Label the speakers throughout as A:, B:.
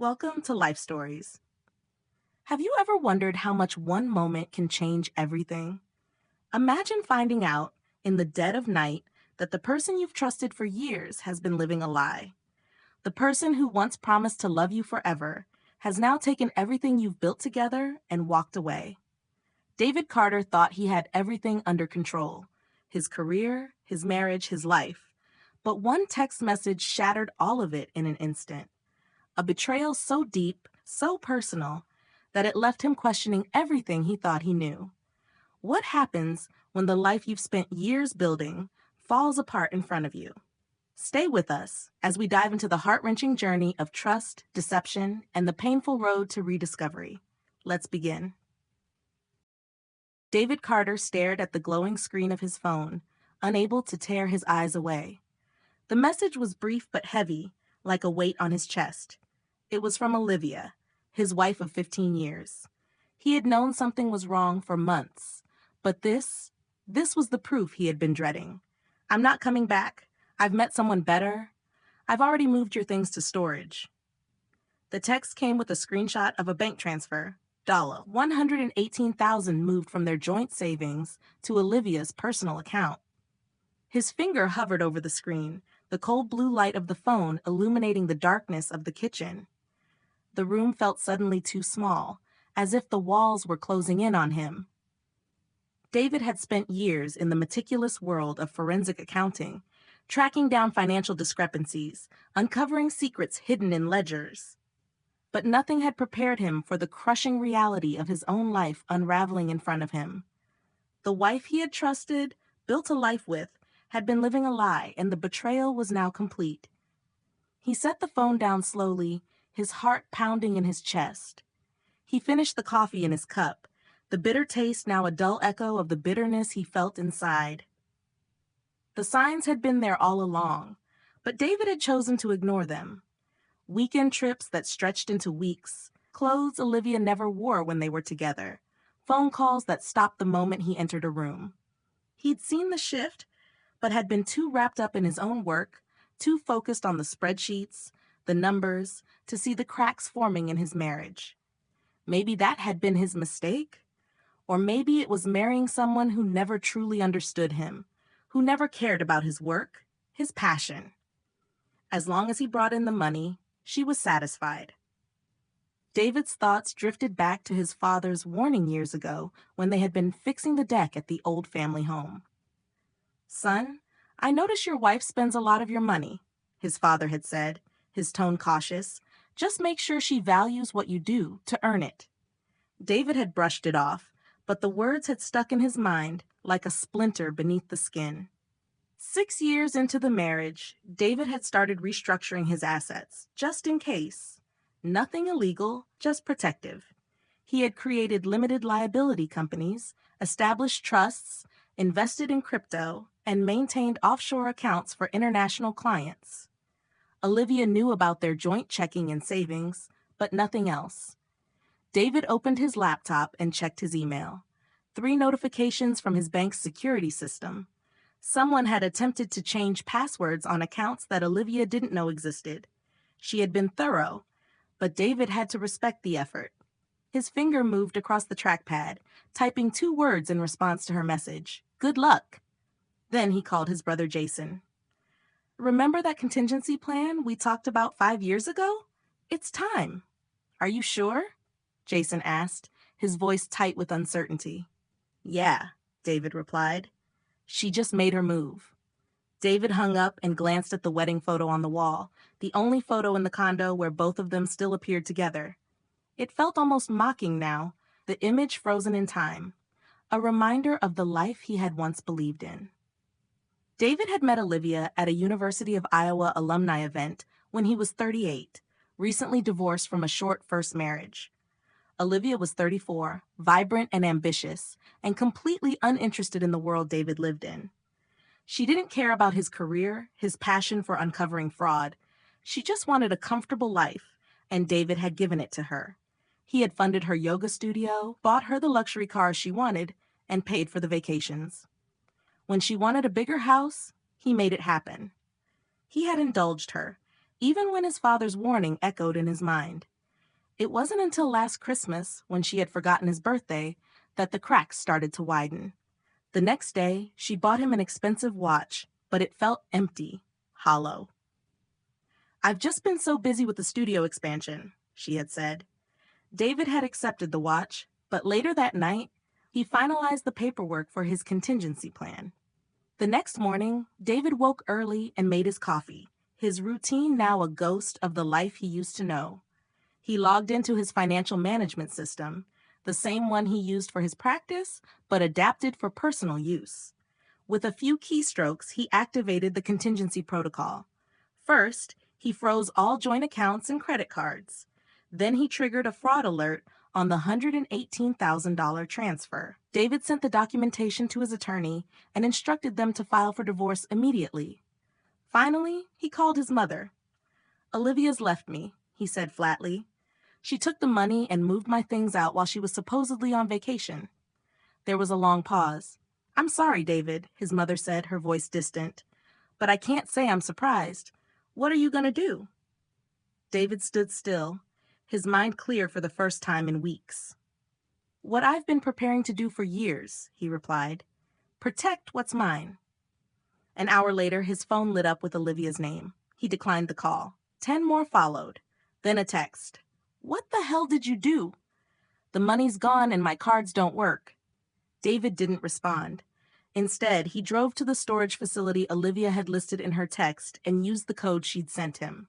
A: welcome to Life Stories. Have you ever wondered how much one moment can change everything? Imagine finding out, in the dead of night, that the person you've trusted for years has been living a lie. The person who once promised to love you forever has now taken everything you've built together and walked away. David Carter thought he had everything under control: his career, his marriage, his life. But one text message shattered all of it in an instant. A betrayal so deep, so personal, that it left him questioning everything he thought he knew. What happens when the life you've spent years building falls apart in front of you? Stay with us as we dive into the heart-wrenching journey of trust, deception, and the painful road to rediscovery. Let's begin. David Carter stared at the glowing screen of his phone, unable to tear his eyes away. The message was brief but heavy, like a weight on his chest. It was from Olivia, his wife of 15 years. He had known something was wrong for months, but this was the proof he had been dreading. "I'm not coming back. I've met someone better. I've already moved your things to storage." The text came with a screenshot of a bank transfer. $118,000 moved from their joint savings to Olivia's personal account. His finger hovered over the screen, the cold blue light of the phone illuminating the darkness of the kitchen. The room felt suddenly too small, as if the walls were closing in on him. David had spent years in the meticulous world of forensic accounting, tracking down financial discrepancies, uncovering secrets hidden in ledgers. But nothing had prepared him for the crushing reality of his own life unraveling in front of him. The wife he had trusted, built a life with, had been living a lie, and the betrayal was now complete. He set the phone down slowly, his heart pounding in his chest. He finished the coffee in his cup, the bitter taste now a dull echo of the bitterness he felt inside. The signs had been there all along, but David had chosen to ignore them. Weekend trips that stretched into weeks, clothes Olivia never wore when they were together, phone calls that stopped the moment he entered a room. He'd seen the shift, but had been too wrapped up in his own work, too focused on the spreadsheets, the numbers, to see the cracks forming in his marriage. Maybe that had been his mistake? Or maybe it was marrying someone who never truly understood him, who never cared about his work, his passion. As long as he brought in the money, she was satisfied. David's thoughts drifted back to his father's warning years ago when they had been fixing the deck at the old family home. "Son, I notice your wife spends a lot of your money," his father had said, his tone cautious. "Just make sure she values what you do to earn it." David had brushed it off, but the words had stuck in his mind like a splinter beneath the skin. 6 years into the marriage, David had started restructuring his assets, just in case. Nothing illegal, just protective. He had created limited liability companies, established trusts, invested in crypto, and maintained offshore accounts for international clients. Olivia knew about their joint checking and savings, but nothing else. David opened his laptop and checked his email. 3 notifications from his bank's security system. Someone had attempted to change passwords on accounts that Olivia didn't know existed. She had been thorough, but David had to respect the effort. His finger moved across the trackpad, typing 2 words in response to her message: "Good luck." Then he called his brother Jason. "Remember that contingency plan we talked about 5 years ago? It's time." "Are you sure?" Jason asked, his voice tight with uncertainty. "Yeah," David replied. "She just made her move." David hung up and glanced at the wedding photo on the wall, the only photo in the condo where both of them still appeared together. It felt almost mocking now, the image frozen in time, a reminder of the life he had once believed in. David had met Olivia at a University of Iowa alumni event when he was 38, recently divorced from a short first marriage. Olivia was 34, vibrant and ambitious, and completely uninterested in the world David lived in. She didn't care about his career, his passion for uncovering fraud. She just wanted a comfortable life, and David had given it to her. He had funded her yoga studio, bought her the luxury cars she wanted, and paid for the vacations. When she wanted a bigger house, he made it happen. He had indulged her, even when his father's warning echoed in his mind. It wasn't until last Christmas, when she had forgotten his birthday, that the cracks started to widen. The next day, she bought him an expensive watch, but it felt empty, hollow. "I've just been so busy with the studio expansion," she had said. David had accepted the watch, but later that night, he finalized the paperwork for his contingency plan. The next morning, David woke early and made his coffee, his routine now a ghost of the life he used to know. He logged into his financial management system, the same one he used for his practice, but adapted for personal use. With a few keystrokes, he activated the contingency protocol. First, he froze all joint accounts and credit cards. Then he triggered a fraud alert on the $118,000 transfer. David sent the documentation to his attorney and instructed them to file for divorce immediately. Finally, he called his mother. "Olivia's left me," he said flatly. "She took the money and moved my things out while she was supposedly on vacation." There was a long pause. "I'm sorry, David," his mother said, her voice distant. "But I can't say I'm surprised. What are you going to do?" David stood still, his mind clear for the first time in weeks. "What I've been preparing to do for years," he replied. "Protect what's mine." An hour later, his phone lit up with Olivia's name. He declined the call. 10 more followed. Then a text. "What the hell did you do?" "The money's gone and my cards don't work." David didn't respond. Instead, he drove to the storage facility Olivia had listed in her text and used the code she'd sent him.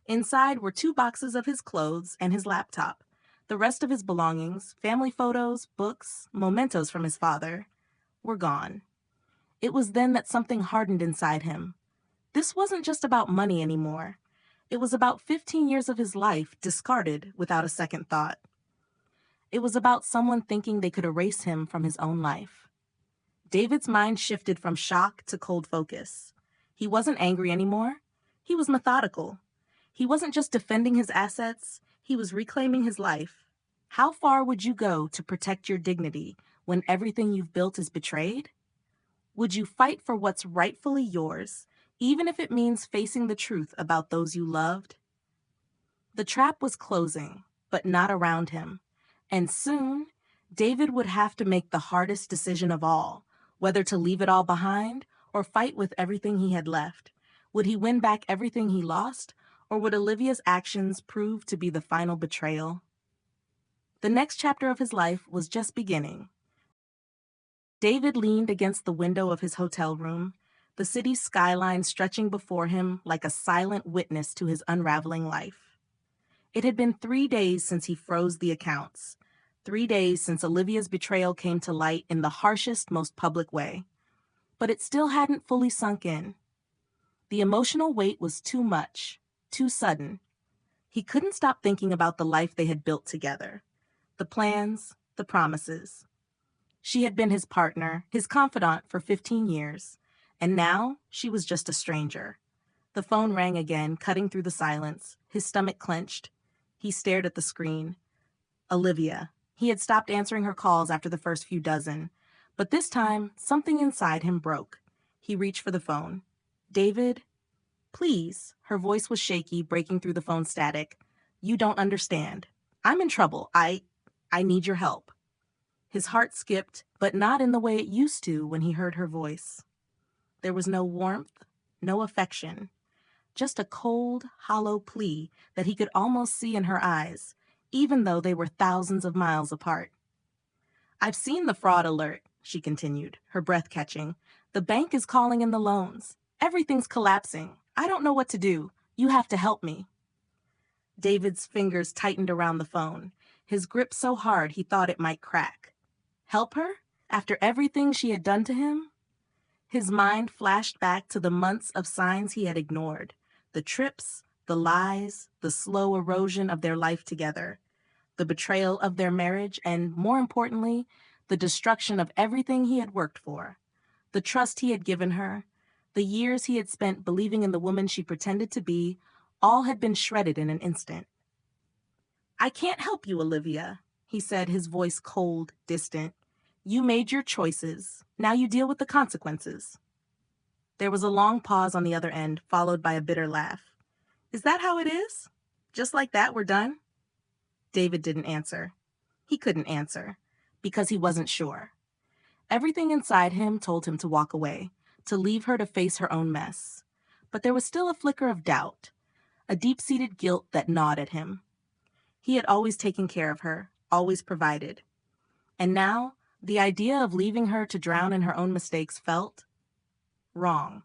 A: Inside were 2 boxes of his clothes and his laptop. The rest of his belongings, family photos, books, mementos from his father, were gone. It was then that something hardened inside him. This wasn't just about money anymore. It was about 15 years of his life discarded without a second thought. It was about someone thinking they could erase him from his own life. David's mind shifted from shock to cold focus. He wasn't angry anymore. He was methodical. He wasn't just defending his assets, he was reclaiming his life. How far would you go to protect your dignity when everything you've built is betrayed? Would you fight for what's rightfully yours, even if it means facing the truth about those you loved? The trap was closing, but not around him. And soon, David would have to make the hardest decision of all, whether to leave it all behind or fight with everything he had left. Would he win back everything he lost, or would Olivia's actions prove to be the final betrayal? The next chapter of his life was just beginning. David leaned against the window of his hotel room, the city's skyline stretching before him like a silent witness to his unraveling life. It had been 3 days since he froze the accounts, 3 days since Olivia's betrayal came to light in the harshest, most public way. But it still hadn't fully sunk in. The emotional weight was too much, too sudden. He couldn't stop thinking about the life they had built together, the plans, the promises. She had been his partner, his confidant for 15 years, and now she was just a stranger. The phone rang again, cutting through the silence. His stomach clenched. He stared at the screen. Olivia. He had stopped answering her calls after the first few dozen, but this time, something inside him broke. He reached for the phone. "David? Please." Her voice was shaky, breaking through the phone static. "You don't understand. I'm in trouble. I need your help." His heart skipped, but not in the way it used to when he heard her voice. There was no warmth, no affection, just a cold, hollow plea that he could almost see in her eyes, even though they were thousands of miles apart. "I've seen the fraud alert," she continued, her breath catching. "The bank is calling in the loans. Everything's collapsing. I don't know what to do. You have to help me." David's fingers tightened around the phone, his grip so hard he thought it might crack. Help her? After everything she had done to him? His mind flashed back to the months of signs he had ignored, the trips, the lies, the slow erosion of their life together, the betrayal of their marriage, and, more importantly, the destruction of everything he had worked for, the trust he had given her, the years he had spent believing in the woman she pretended to be, all had been shredded in an instant. "I can't help you, Olivia," he said, his voice cold, distant. "You made your choices. Now you deal with the consequences." There was a long pause on the other end, followed by a bitter laugh. "Is that how it is? Just like that, we're done?" David didn't answer. He couldn't answer, because he wasn't sure. Everything inside him told him to walk away, to leave her to face her own mess. But there was still a flicker of doubt, a deep-seated guilt that gnawed at him. He had always taken care of her, always provided. And now, the idea of leaving her to drown in her own mistakes felt wrong.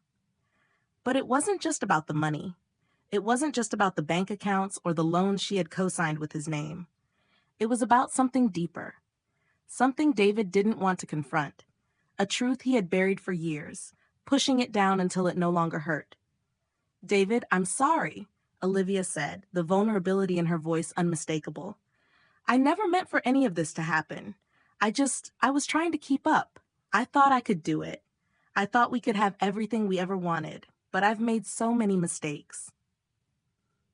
A: But it wasn't just about the money. It wasn't just about the bank accounts or the loans she had co-signed with his name. It was about something deeper, something David didn't want to confront, a truth he had buried for years, pushing it down until it no longer hurt. "David, I'm sorry," Olivia said, the vulnerability in her voice unmistakable. "I never meant for any of this to happen. I was trying to keep up. I thought I could do it. I thought we could have everything we ever wanted, but I've made so many mistakes."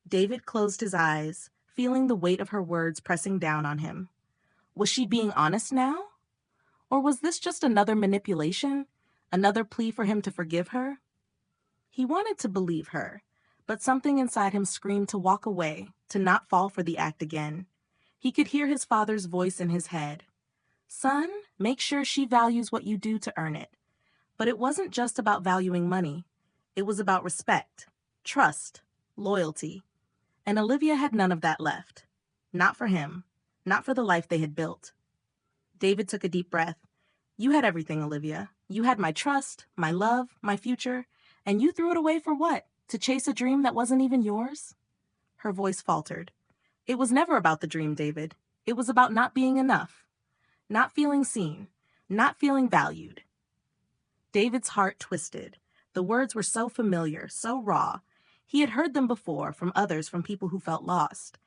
A: David closed his eyes, feeling the weight of her words pressing down on him. Was she being honest now? Or was this just another manipulation? Another plea for him to forgive her? He wanted to believe her, but something inside him screamed to walk away, to not fall for the act again. He could hear his father's voice in his head. "Son, make sure she values what you do to earn it." But it wasn't just about valuing money. It was about respect, trust, loyalty. And Olivia had none of that left. Not for him. Not for the life they had built. David took a deep breath. "You had everything, Olivia. You had my trust, my love, my future, and you threw it away for what? To chase a dream that wasn't even yours?" Her voice faltered. "It was never about the dream, David. It was about not being enough. Not feeling seen. Not feeling valued." David's heart twisted. The words were so familiar, so raw. He had heard them before, from others, from people who felt lost.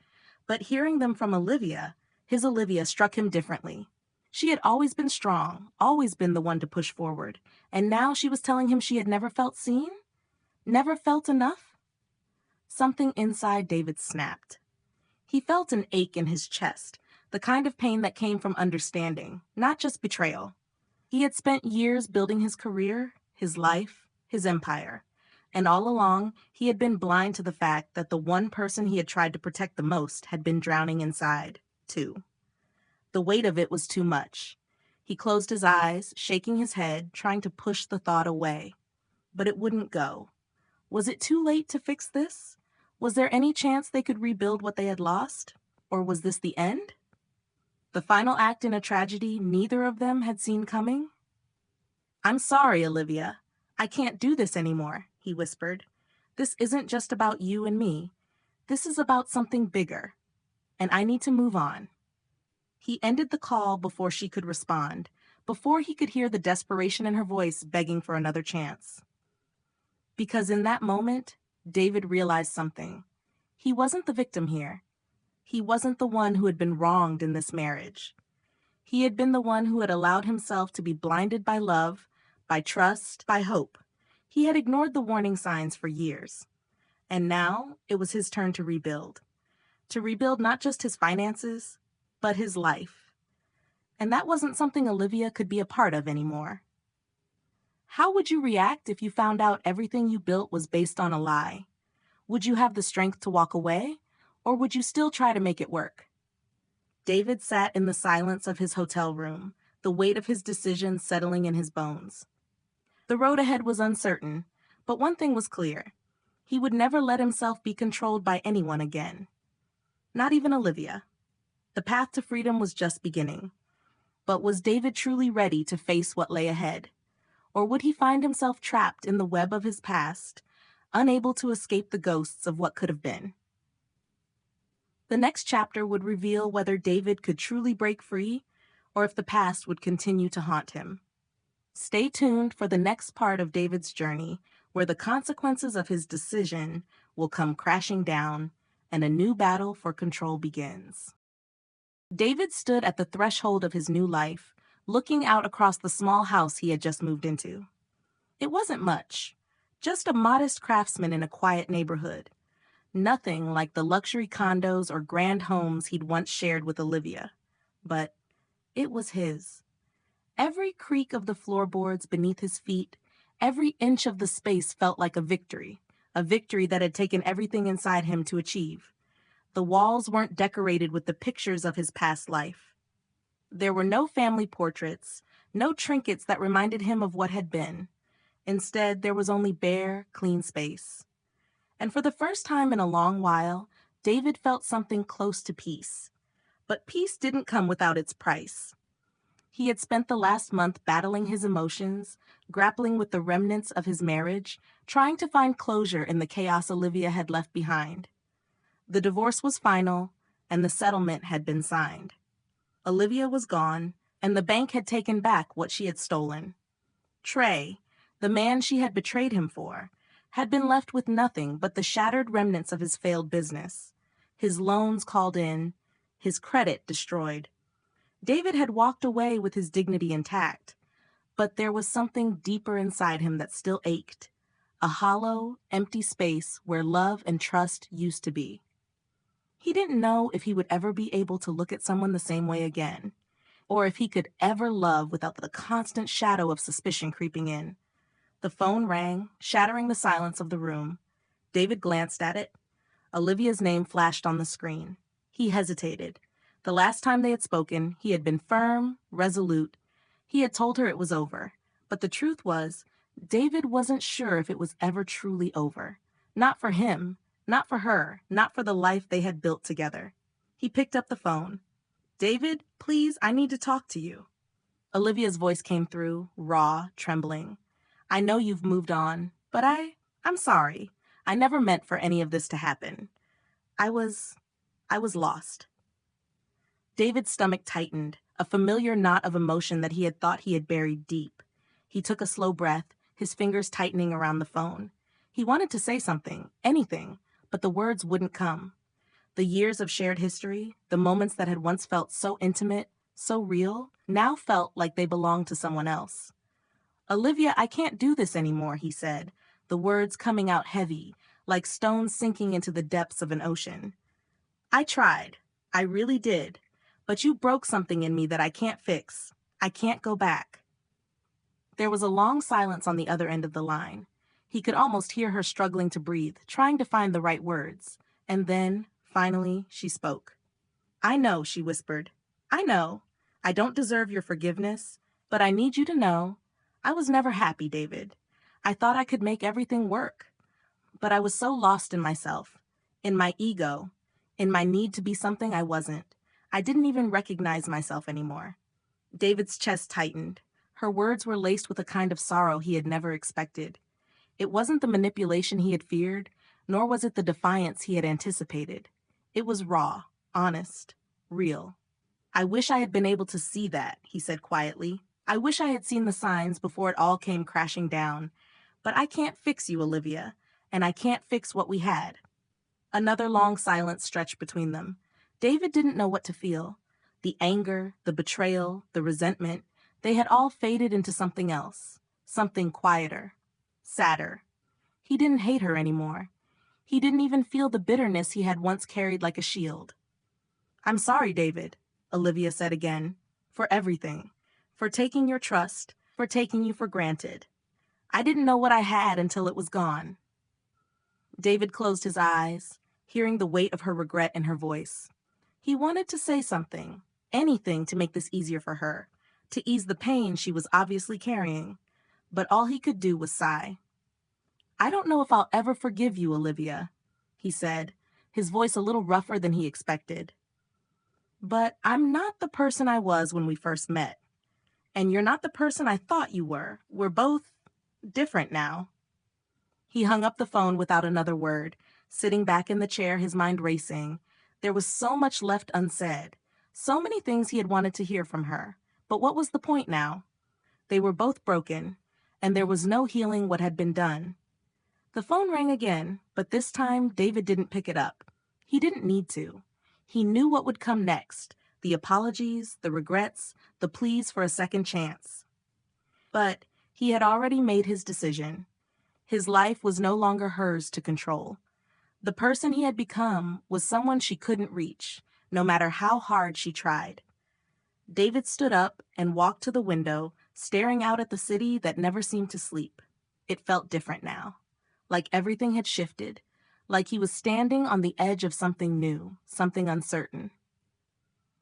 A: But hearing them from Olivia, his Olivia struck him differently. She had always been strong, always been the one to push forward, and now she was telling him she had never felt seen? Never felt enough? Something inside David snapped. He felt an ache in his chest, the kind of pain that came from understanding, not just betrayal. He had spent years building his career, his life, his empire. And all along, he had been blind to the fact that the one person he had tried to protect the most had been drowning inside, too. The weight of it was too much. He closed his eyes, shaking his head, trying to push the thought away. But it wouldn't go. Was it too late to fix this? Was there any chance they could rebuild what they had lost? Or was this the end? The final act in a tragedy neither of them had seen coming? "I'm sorry, Olivia. I can't do this anymore," he whispered. "This isn't just about you and me. This is about something bigger. And I need to move on." He ended the call before she could respond, before he could hear the desperation in her voice begging for another chance. Because in that moment, David realized something. He wasn't the victim here. He wasn't the one who had been wronged in this marriage. He had been the one who had allowed himself to be blinded by love, by trust, by hope. He had ignored the warning signs for years. And now it was his turn to rebuild. To rebuild not just his finances, but his life. And that wasn't something Olivia could be a part of anymore. How would you react if you found out everything you built was based on a lie? Would you have the strength to walk away, or would you still try to make it work? David sat in the silence of his hotel room, the weight of his decision settling in his bones. The road ahead was uncertain, but one thing was clear. He would never let himself be controlled by anyone again. Not even Olivia. The path to freedom was just beginning. But was David truly ready to face what lay ahead? Or would he find himself trapped in the web of his past, unable to escape the ghosts of what could have been? The next chapter would reveal whether David could truly break free, or if the past would continue to haunt him. Stay tuned for the next part of David's journey, where the consequences of his decision will come crashing down, and a new battle for control begins. David stood at the threshold of his new life, looking out across the small house he had just moved into. It wasn't much, just a modest craftsman in a quiet neighborhood. Nothing like the luxury condos or grand homes he'd once shared with Olivia. But it was his. Every creak of the floorboards beneath his feet, every inch of the space felt like a victory that had taken everything inside him to achieve. The walls weren't decorated with the pictures of his past life. There were no family portraits, no trinkets that reminded him of what had been. Instead, there was only bare, clean space. And for the first time in a long while, David felt something close to peace. But peace didn't come without its price. He had spent the last month battling his emotions, grappling with the remnants of his marriage, trying to find closure in the chaos Olivia had left behind. The divorce was final, and the settlement had been signed. Olivia was gone, and the bank had taken back what she had stolen. Trey, the man she had betrayed him for, had been left with nothing but the shattered remnants of his failed business. His loans called in, his credit destroyed. David had walked away with his dignity intact, but there was something deeper inside him that still ached, a hollow, empty space where love and trust used to be. He didn't know if he would ever be able to look at someone the same way again, or if he could ever love without the constant shadow of suspicion creeping in. The phone rang, shattering the silence of the room. David glanced at it. Olivia's name flashed on the screen. He hesitated. The last time they had spoken, he had been firm, resolute. He had told her it was over. But the truth was, David wasn't sure if it was ever truly over. Not for him, not for her, not for the life they had built together. He picked up the phone. "David, please, I need to talk to you." Olivia's voice came through, raw, trembling. "I know you've moved on, but I'm sorry. I never meant for any of this to happen. I was lost." David's stomach tightened, a familiar knot of emotion that he had thought he had buried deep. He took a slow breath, his fingers tightening around the phone. He wanted to say something, anything, but the words wouldn't come. The years of shared history, the moments that had once felt so intimate, so real, now felt like they belonged to someone else. "Olivia, I can't do this anymore," he said, the words coming out heavy, like stones sinking into the depths of an ocean. "I tried. I really did. But you broke something in me that I can't fix. I can't go back." There was a long silence on the other end of the line. He could almost hear her struggling to breathe, trying to find the right words. And then, finally, she spoke. "I know," she whispered. "I know. I don't deserve your forgiveness, but I need you to know I was never happy, David. I thought I could make everything work. But I was so lost in myself, in my ego, in my need to be something I wasn't. I didn't even recognize myself anymore." David's chest tightened. Her words were laced with a kind of sorrow he had never expected. It wasn't the manipulation he had feared, nor was it the defiance he had anticipated. It was raw, honest, real. "I wish I had been able to see that," he said quietly. "I wish I had seen the signs before it all came crashing down. But I can't fix you, Olivia, and I can't fix what we had." Another long silence stretched between them. David didn't know what to feel. The anger, the betrayal, the resentment, they had all faded into something else, something quieter, sadder. He didn't hate her anymore. He didn't even feel the bitterness he had once carried like a shield. "I'm sorry, David," Olivia said again, "for everything, for taking your trust, for taking you for granted. I didn't know what I had until it was gone." David closed his eyes, hearing the weight of her regret in her voice. He wanted to say something, anything to make this easier for her, to ease the pain she was obviously carrying, but all he could do was sigh. "I don't know if I'll ever forgive you, Olivia," he said, his voice a little rougher than he expected. "But I'm not the person I was when we first met, and you're not the person I thought you were. We're both different now." He hung up the phone without another word, sitting back in the chair, his mind racing. There was so much left unsaid, so many things he had wanted to hear from her. But what was the point now? They were both broken, and there was no healing what had been done. The phone rang again, but this time David didn't pick it up. He didn't need to. He knew what would come next, the apologies, the regrets, the pleas for a second chance. But he had already made his decision. His life was no longer hers to control. The person he had become was someone she couldn't reach, no matter how hard she tried. David stood up and walked to the window, staring out at the city that never seemed to sleep. It felt different now, like everything had shifted. like he was standing on the edge of something new, something uncertain.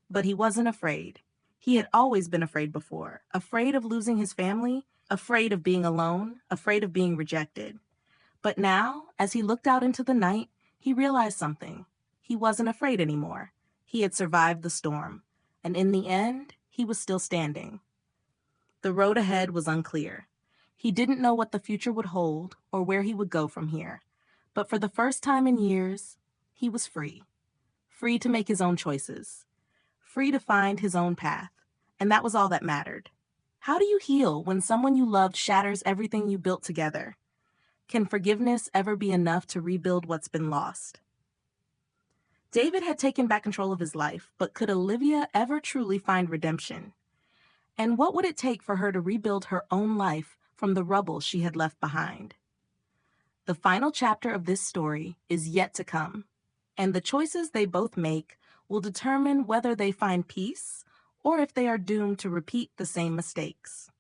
A: But he wasn't afraid. He had always been afraid before, afraid of losing his family, afraid of being alone, afraid of being rejected. But now, as he looked out into the night, he realized something. He wasn't afraid anymore. He had survived the storm, and in the end, he was still standing. The road ahead was unclear. He didn't know what the future would hold or where he would go from here. But for the first time in years, he was free. Free to make his own choices. Free to find his own path. And that was all that mattered. How do you heal when someone you loved shatters everything you built together? Can forgiveness ever be enough to rebuild what's been lost? David had taken back control of his life, but could Olivia ever truly find redemption? And what would it take for her to rebuild her own life from the rubble she had left behind? The final chapter of this story is yet to come, and the choices they both make will determine whether they find peace or if they are doomed to repeat the same mistakes.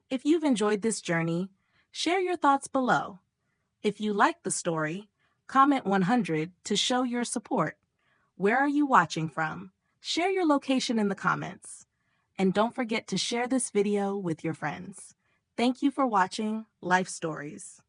A: If you've enjoyed this journey, share your thoughts below. If you liked the story, comment 100 to show your support. Where are you watching from? Share your location in the comments. And don't forget to share this video with your friends. Thank you for watching Life Stories.